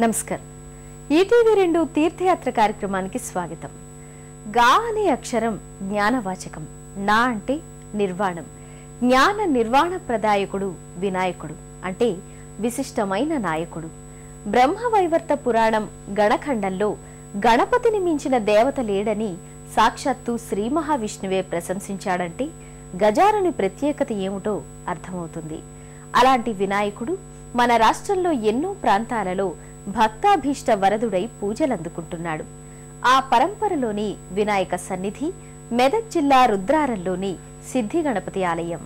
నమస్కారం. ఈటీవీ2 తీర్థయాత్ర కార్యక్రమానికి స్వాగతం. గా అనే అక్షరం జ్ఞానవాచకం. నా అంటే నిర్వాణం. జ్ఞాన నిర్వాణ ప్రదాయకుడు వినాయకుడు అంటే విశిష్టమైన నాయకుడు. బ్రహ్మవైవర్త పురాణం గణఖండంలో గణపతిని మించిన దేవత లేడని సాక్షాత్తు శ్రీ మహావిష్ణువే ప్రశంసించాడంటే గజారుని ప్రత్యేకత ఏమిటో అర్థమవుతుంది. అలాంటి వినాయకుడు మన రాష్ట్రంలో ఎన్నో ప్రాంతాలలో భక్తాభీష్ట వరదుడై పూజలందుకుంటున్నాడు. ఆ పరంపరలోని వినాయక సన్నిధి మెదక్ జిల్లా రుద్రారంలోని సిద్ధి గణపతి ఆలయం.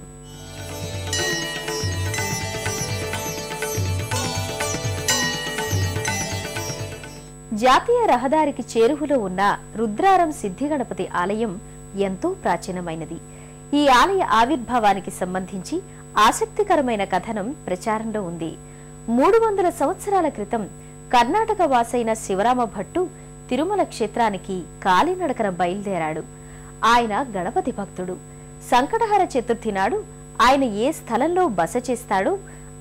జాతీయ రహదారికి చేరువలో ఉన్న రుద్రారం సిద్ధి గణపతి ఆలయం ఎంతో ప్రాచీనమైనది. ఈ ఆలయ ఆవిర్భావానికి సంబంధించి ఆసక్తికరమైన కథనం ప్రచారంలో ఉంది. 300 సంవత్సరాల క్రితం కర్ణాటక వాసైన శివరామ భట్టు తిరుమల క్షేత్రానికి కాలినడకన బయలుదేరాడు. ఆయన గణపతి భక్తుడు. సంకటహర చతుర్థి నాడు ఆయన ఏ స్థలంలో బస చేస్తాడో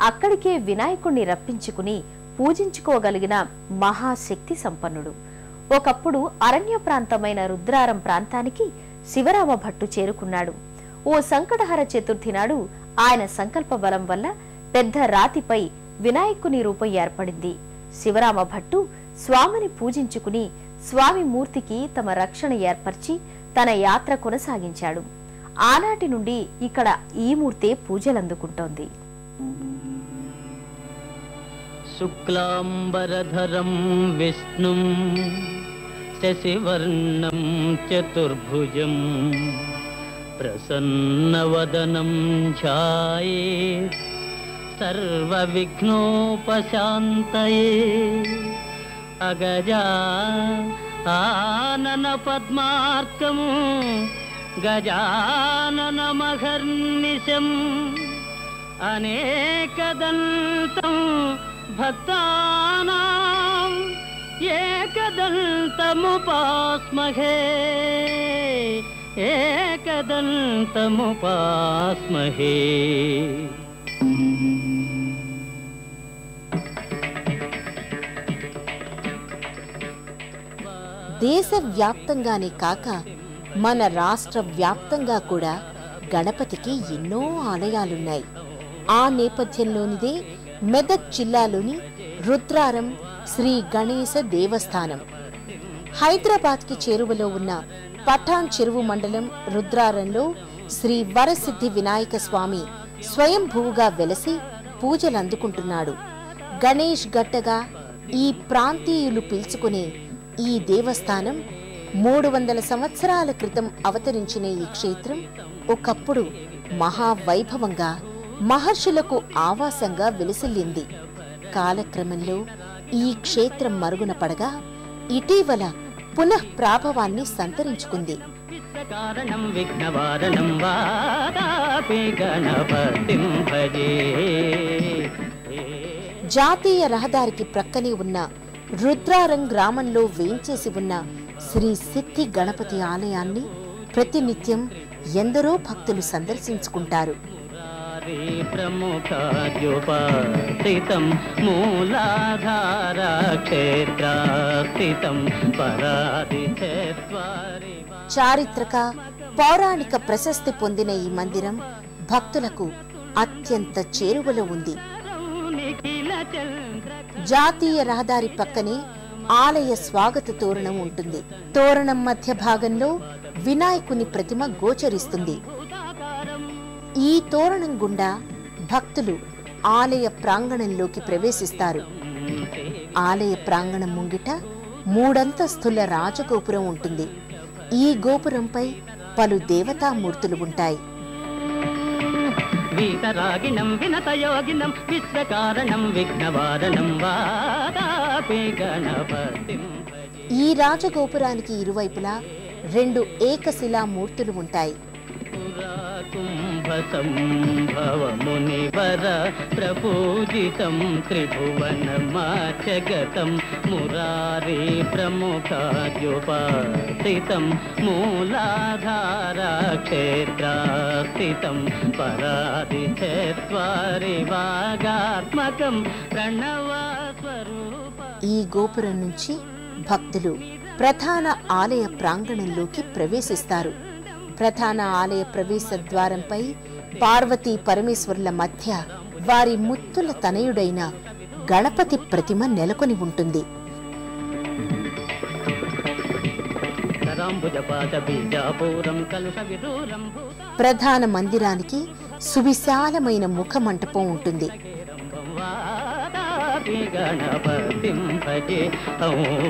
అక్కడికే వినాయకుణ్ణి రప్పించుకుని పూజించుకోగలిగిన మహాశక్తి సంపన్నుడు. ఒకప్పుడు అరణ్య ప్రాంతమైన రుద్రారం ప్రాంతానికి శివరామ భట్టు చేరుకున్నాడు. ఓ సంకటహర చతుర్థి నాడు ఆయన సంకల్ప బలం వల్ల పెద్ద రాతిపై వినాయకుని రూపం ఏర్పడింది. శివరామ భట్టు స్వామిని పూజించుకుని స్వామి మూర్తికి తమ రక్షణ ఏర్పరిచి తన యాత్ర కొనసాగించాడు. ఆనాటి నుండి ఇక్కడ ఈ మూర్తే పూజలందుకుంటోంది. శుక్లాంబరధరం విష్ణుం శశివర్ణం చతుర్భుజం ప్రసన్నవదనం ఛాయేత్ సర్వవిఘ్నోపశాంతయే అగజా ఆనన పద్మార్కం గజాననమహర్నిశం అనేకదంతం భక్తానాం ఏకదంతముపాస్మహే ఏకదంతముపాస్మహే. దేశవ్యాప్తంగానే కాక మన రాష్ట్ర వ్యాప్తంగా కూడా గణపతికి ఎన్నో ఆలయాలున్నాయి. ఆ నేపథ్యంలోనిదే మెదక్ జిల్లాలోని రుద్రారం శ్రీ గణేశ దేవస్థానం. హైదరాబాద్కి చేరువలో ఉన్న పఠాన్ చెరువు మండలం రుద్రారంలో శ్రీ వరసిద్ధి వినాయక స్వామి స్వయంభూగా వెలసి పూజలందుకుంటున్నాడు. గణేష్ గట్టగా ఈ ప్రాంతీయులు పిలుచుకునే ఈ దేవస్థానం 300 సంవత్సరాల క్రితం అవతరించిన ఈ క్షేత్రం ఒకప్పుడు మహావైభవంగా మహర్షులకు ఆవాసంగా విలసిల్లింది. కాలక్రమంలో ఈ క్షేత్రం మరుగున పడగా ఇటీవల పునః ప్రాభవాన్ని సంతరించుకుంది. జాతీయ రహదారికి ప్రక్కనే ఉన్న రుద్రారం గ్రామంలో వేంచేసి ఉన్న శ్రీ సిద్ధి గణపతి ఆలయాన్ని ప్రతినిత్యం ఎందరో భక్తులు సందర్శించుకుంటారు. చారిత్రక పౌరాణిక ప్రశస్తి పొందిన ఈ మందిరం భక్తులకు అత్యంత చేరువలో ఉంది. జాతీయ రహదారి పక్కనే ఆలయ స్వాగత తోరణం ఉంటుంది. తోరణం మధ్య భాగంలో వినాయకుని ప్రతిమ గోచరిస్తుంది. ఈ తోరణం గుండా భక్తులు ఆలయ ప్రాంగణంలోకి ప్రవేశిస్తారు. ఆలయ ప్రాంగణం ముంగిట 3 అంతస్తుల రాజగోపురం ఉంటుంది. ఈ గోపురంపై పలు దేవతామూర్తులు ఉంటాయి. వీతరాగిణం వినతయోగినం విశ్వకారణం విఘ్నవారణం వాదాపి గణపతిం. ఈ రాజగోపురానికి ఇరువైపులా 2 ఏకశిలా మూర్తులు ఉంటాయి. కుంభసంభవమునివర ప్రపూజితం త్రిభువనమాచగతం మురారి ప్రముఖాద్యుపాసితం మూలాధారా క్షేత్రాస్థితం పరాది చత్వారి వాగాత్మకం ప్రణవ స్వరూప. ఈ గోపురం నుంచి భక్తులు ప్రధాన ఆలయ ప్రాంగణంలోకి ప్రవేశిస్తారు. ప్రధాన ఆలయ ప్రవేశ ద్వారంపై పార్వతీ పరమేశ్వరుల మధ్య వారి ముత్తుల తనయుడైన గణపతి ప్రతిమ నెలకొని ఉంటుంది. ప్రధాన మందిరానికి సువిశాలమైన ముఖమంటపం ఉంటుంది. గణపతిం భజే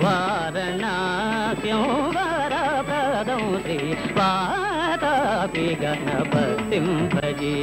వారణాస్యం శ్రీ వాతాపి గణపతిం భజే